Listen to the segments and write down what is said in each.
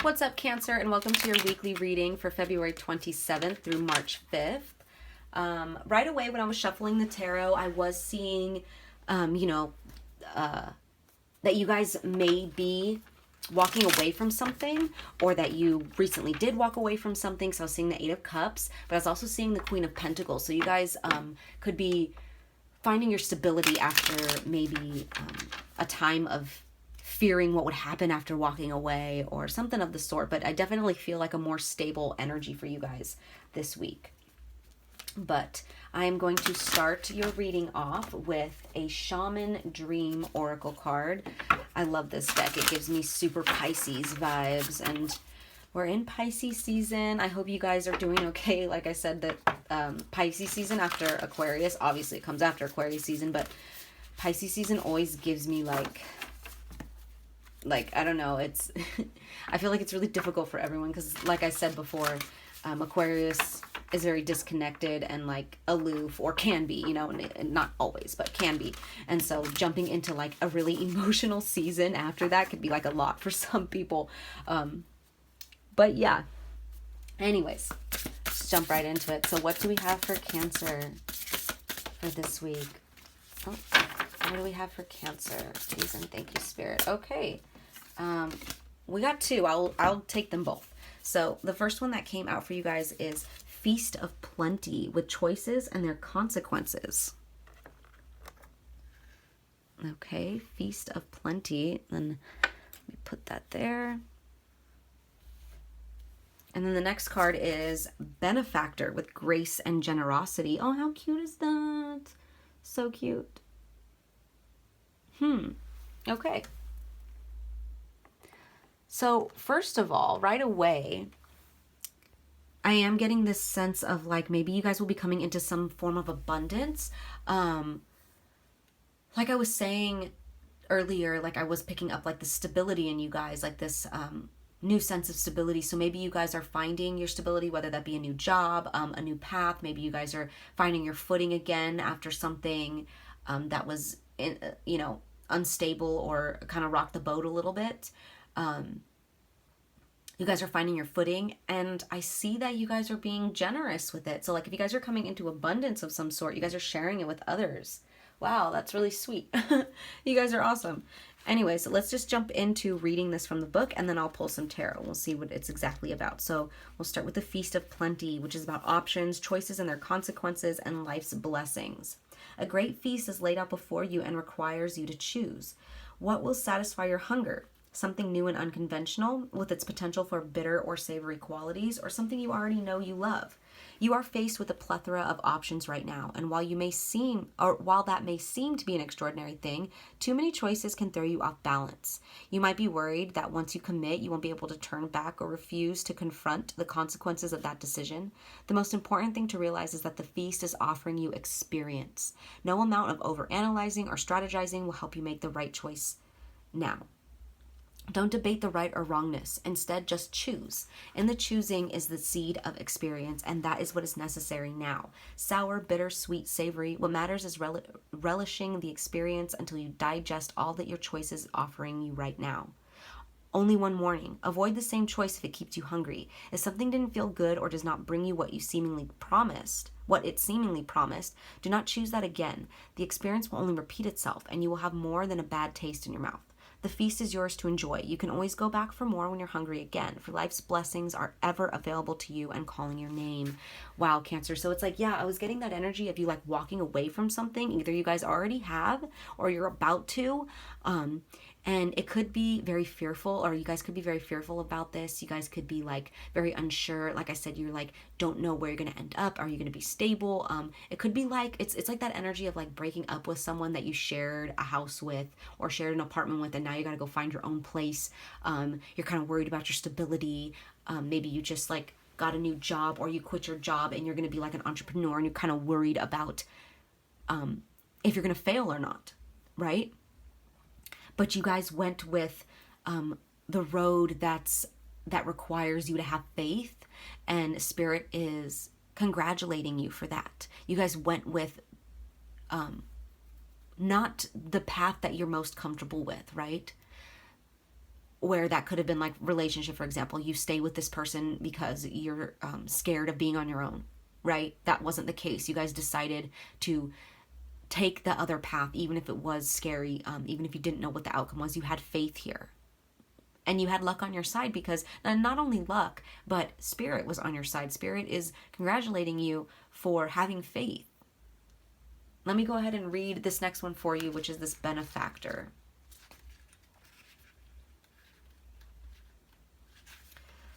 What's up, Cancer, and welcome to your weekly reading for February 27th through March 5th. Right away when I was shuffling the tarot, I was seeing, that you guys may be walking away from something, or that you recently did walk away from something. So I was seeing the Eight of Cups, but I was also seeing the Queen of Pentacles. So you guys could be finding your stability after maybe a time of fearing what would happen after walking away or something of the sort. But I definitely feel like a more stable energy for you guys this week. But I am going to start your reading off with a Shaman Dream Oracle card. I love this deck. It gives me super Pisces vibes, and we're in Pisces season. I hope you guys are doing okay. Like I said, that Pisces season after Aquarius, obviously it comes after Aquarius season, but Pisces season always gives me like I don't know, it's I feel like it's really difficult for everyone because, like I said before, Aquarius is very disconnected and like aloof, or can be, not always, but can be. And so jumping into like a really emotional season after that could be like a lot for some people. But yeah, anyways, let's jump right into it. So what do we have for Cancer for this week? Oh, what do we have for Cancer? Please and thank you, Spirit. Okay. We got two. I'll take them both. So the first one that came out for you guys is Feast of Plenty, with choices and their consequences. Okay, Feast of Plenty. Then let me put that there. And then the next card is Benefactor, with grace and generosity. Oh, how cute is that? So cute. Okay. So first of all, right away, I am getting this sense of like maybe you guys will be coming into some form of abundance. Like I was saying earlier, like I was picking up like the stability in you guys, like this new sense of stability. So maybe you guys are finding your stability, whether that be a new job, a new path. Maybe you guys are finding your footing again after something that was, unstable or kind of rocked the boat a little bit. You guys are finding your footing, and I see that you guys are being generous with it. So like if you guys are coming into abundance of some sort, you guys are sharing it with others. Wow, that's really sweet. You guys are awesome. Anyways, let's just jump into reading this from the book, and then I'll pull some tarot. We'll see what it's exactly about. So we'll start with the Feast of Plenty, which is about options, choices and their consequences, and life's blessings. A great feast is laid out before you and requires you to choose. What will satisfy your hunger? Something new and unconventional with its potential for bitter or savory qualities, or something you already know you love. You are faced with a plethora of options right now, and while that may seem to be an extraordinary thing, too many choices can throw you off balance. You might be worried that once you commit, you won't be able to turn back or refuse to confront the consequences of that decision. The most important thing to realize is that the feast is offering you experience. No amount of overanalyzing or strategizing will help you make the right choice now. Don't debate the right or wrongness. Instead, just choose. In the choosing is the seed of experience, and that is what is necessary now. Sour, bitter, sweet, savory. What matters is relishing the experience until you digest all that your choice is offering you right now. Only one warning. Avoid the same choice if it keeps you hungry. If something didn't feel good or does not bring you what it seemingly promised, do not choose that again. The experience will only repeat itself, and you will have more than a bad taste in your mouth. The feast is yours to enjoy. You can always go back for more when you're hungry again, for life's blessings are ever available to you and calling your name. Wow, Cancer. So it's like, yeah, I was getting that energy of you like walking away from something. Either you guys already have or you're about to. And it could be very fearful, or you guys could be very fearful about this. You guys could be like very unsure. Like I said, you're like, don't know where you're going to end up. Are you going to be stable? It could be like, it's like that energy of like breaking up with someone that you shared a house with or shared an apartment with, and now you got to go find your own place. You're kind of worried about your stability. Maybe you just like got a new job, or you quit your job and you're going to be like an entrepreneur, and you're kind of worried about if you're going to fail or not, right? But you guys went with the road that requires you to have faith, and Spirit is congratulating you for that. You guys went with not the path that you're most comfortable with, right? where that could have been like relationship, for example. You stay with this person because you're scared of being on your own, right? That wasn't the case. You guys decided to take the other path, even if it was scary, even if you didn't know what the outcome was. You had faith here. And you had luck on your side, because not only luck, but Spirit was on your side. Spirit is congratulating you for having faith. Let me go ahead and read this next one for you, which is this benefactor.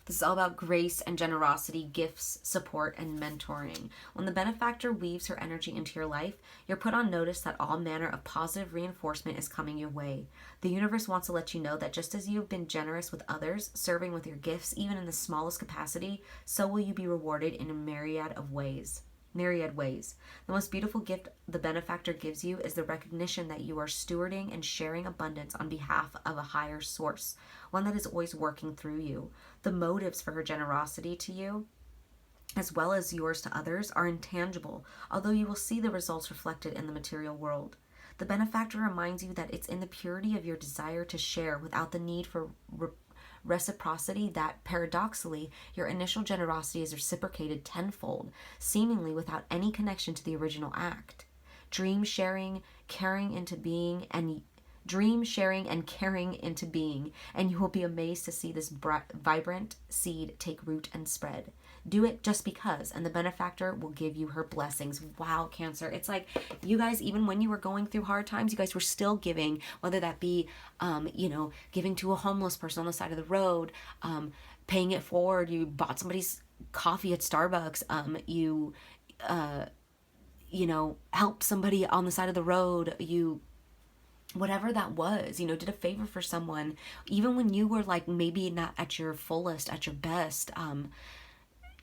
This is all about grace and generosity, gifts, support, and mentoring. When the benefactor weaves her energy into your life, you're put on notice that all manner of positive reinforcement is coming your way. The universe wants to let you know that just as you've been generous with others, serving with your gifts, even in the smallest capacity, so will you be rewarded in a myriad ways. The most beautiful gift the benefactor gives you is the recognition that you are stewarding and sharing abundance on behalf of a higher source, one that is always working through you. The motives for her generosity to you, as well as yours to others, are intangible, although you will see the results reflected in the material world. The benefactor reminds you that it's in the purity of your desire to share without the need for reciprocity that, paradoxically, your initial generosity is reciprocated tenfold, seemingly without any connection to the original act. Dream sharing, carrying into being, and you will be amazed to see this vibrant seed take root and spread. Do it just because, and the benefactor will give you her blessings. Wow, Cancer. It's like you guys, even when you were going through hard times, you guys were still giving, whether that be, giving to a homeless person on the side of the road, paying it forward. You bought somebody's coffee at Starbucks. You helped somebody on the side of the road. You, whatever that was, did a favor for someone, even when you were like maybe not at your fullest, at your best.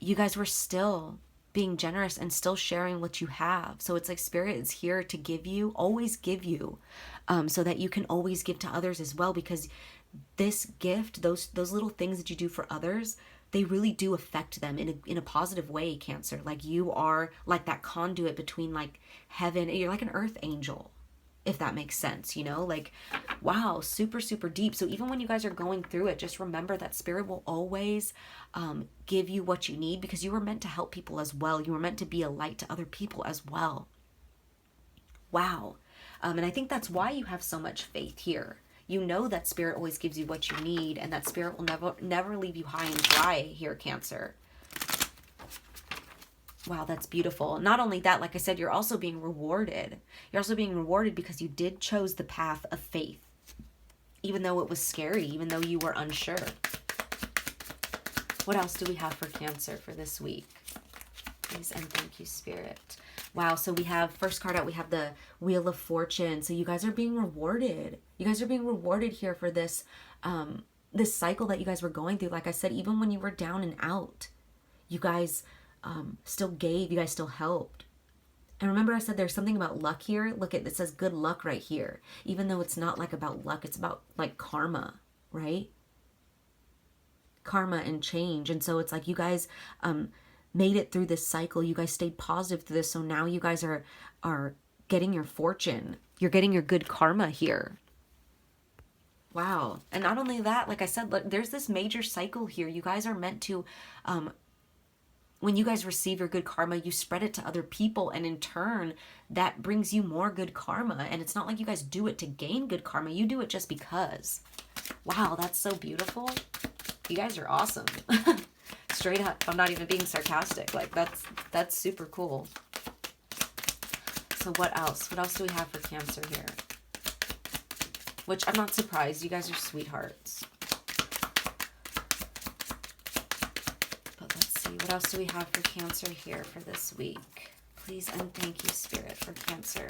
You guys were still being generous and still sharing what you have. So it's like Spirit is here to give you, always give you, so that you can always give to others as well. Because this gift, those little things that you do for others, they really do affect them in a positive way, Cancer. Like you are like that conduit between like heaven. You're like an earth angel, if that makes sense, like, wow, super, super deep. So even when you guys are going through it, just remember that Spirit will always give you what you need, because you were meant to help people as well. You were meant to be a light to other people as well. Wow. And I think that's why you have so much faith here. You know that Spirit always gives you what you need, and that Spirit will never leave you high and dry here, Cancer. Wow, that's beautiful. Not only that, like I said, you're also being rewarded. You're also being rewarded because you did chose the path of faith, even though it was scary, even though you were unsure. What else do we have for Cancer for this week? Please and thank you, Spirit. Wow, so we have, first card out, we have the Wheel of Fortune. So you guys are being rewarded. You guys are being rewarded here for this, this cycle that you guys were going through. Like I said, even when you were down and out, you guys still gave, you guys still helped. And remember I said there's something about luck here. Look at, it says good luck right here. Even though it's not like about luck, it's about like karma, right? Karma and change. And so it's like you guys made it through this cycle. You guys stayed positive through this. So now you guys are getting your fortune. You're getting your good karma here. Wow. And not only that, like I said, there's this major cycle here. You guys are meant to when you guys receive your good karma, you spread it to other people, and in turn, that brings you more good karma. And it's not like you guys do it to gain good karma. You do it just because. Wow, that's so beautiful. You guys are awesome. Straight up. I'm not even being sarcastic. Like, that's super cool. So what else? What else do we have for Cancer here? Which I'm not surprised. You guys are sweethearts. What else do we have for Cancer here for this week? Please and thank you, Spirit, for Cancer.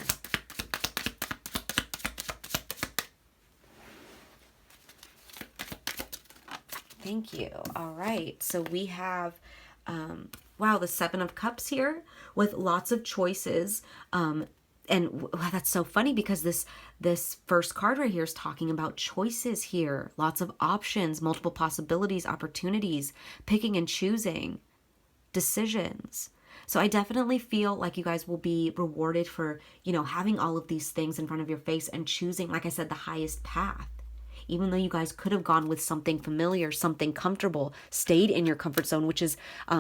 Thank you. All right. So we have, wow, the Seven of Cups here with lots of choices. And wow, that's so funny because this first card right here is talking about choices here. Lots of options, multiple possibilities, opportunities, picking and choosing. Decisions. So I definitely feel like you guys will be rewarded for, having all of these things in front of your face and choosing, like I said, the highest path. even though you guys could have gone with something familiar, something comfortable, stayed in your comfort zone, which is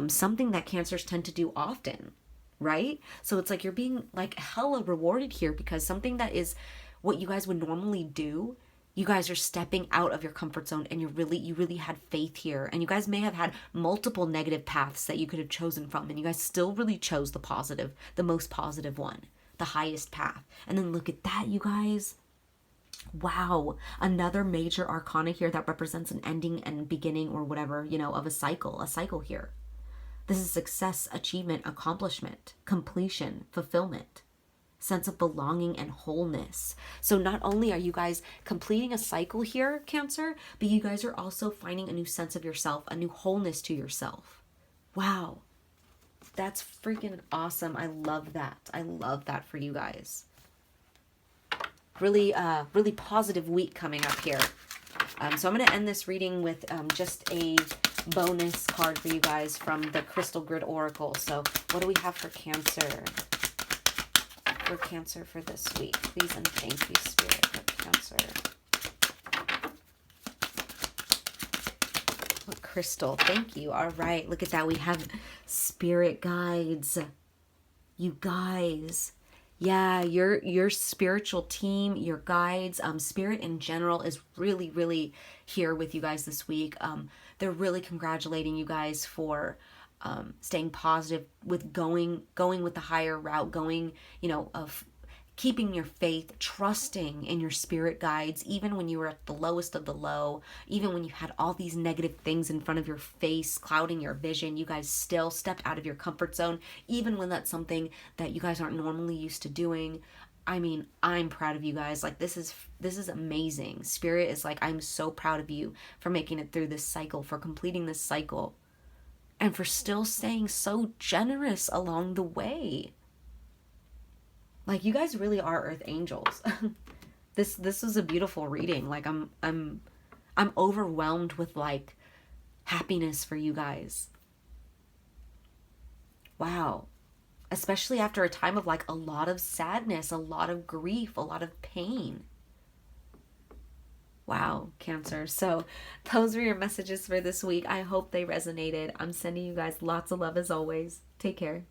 something that Cancers tend to do often, right? So it's like you're being like hella rewarded here, because something that is what you guys would normally do, you guys are stepping out of your comfort zone, and you really had faith here. And you guys may have had multiple negative paths that you could have chosen from, and you guys still really chose the positive, the most positive one, the highest path. And then look at that, you guys. Wow, another major arcana here that represents an ending and beginning, or whatever, you know, of a cycle here. This is success, achievement, accomplishment, completion, fulfillment, sense of belonging and wholeness. So not only are you guys completing a cycle here, Cancer, but you guys are also finding a new sense of yourself, a new wholeness to yourself. Wow. That's freaking awesome. I love that. I love that for you guys. Really positive week coming up here. So I'm going to end this reading with just a bonus card for you guys from the Crystal Grid Oracle. So what do we have for Cancer? For Cancer for this week. Please and thank you, Spirit, for Cancer. What crystal? Thank you. All right. Look at that. We have spirit guides. You guys. Yeah, your spiritual team, your guides, spirit in general is really here with you guys this week. They're really congratulating you guys for staying positive, with going with the higher route, going, you know, of keeping your faith, trusting in your spirit guides, even when you were at the lowest of the low, even when you had all these negative things in front of your face, clouding your vision, you guys still stepped out of your comfort zone, even when that's something that you guys aren't normally used to doing. I mean, I'm proud of you guys. Like, this is amazing. Spirit is like, I'm so proud of you for making it through this cycle, for completing this cycle, and for still staying so generous along the way. Like, you guys really are earth angels. This was a beautiful reading. Like, I'm overwhelmed with like happiness for you guys. Wow. Especially after a time of like a lot of sadness, a lot of grief, a lot of pain. Wow, Cancer. So those were your messages for this week. I hope they resonated. I'm sending you guys lots of love as always. Take care.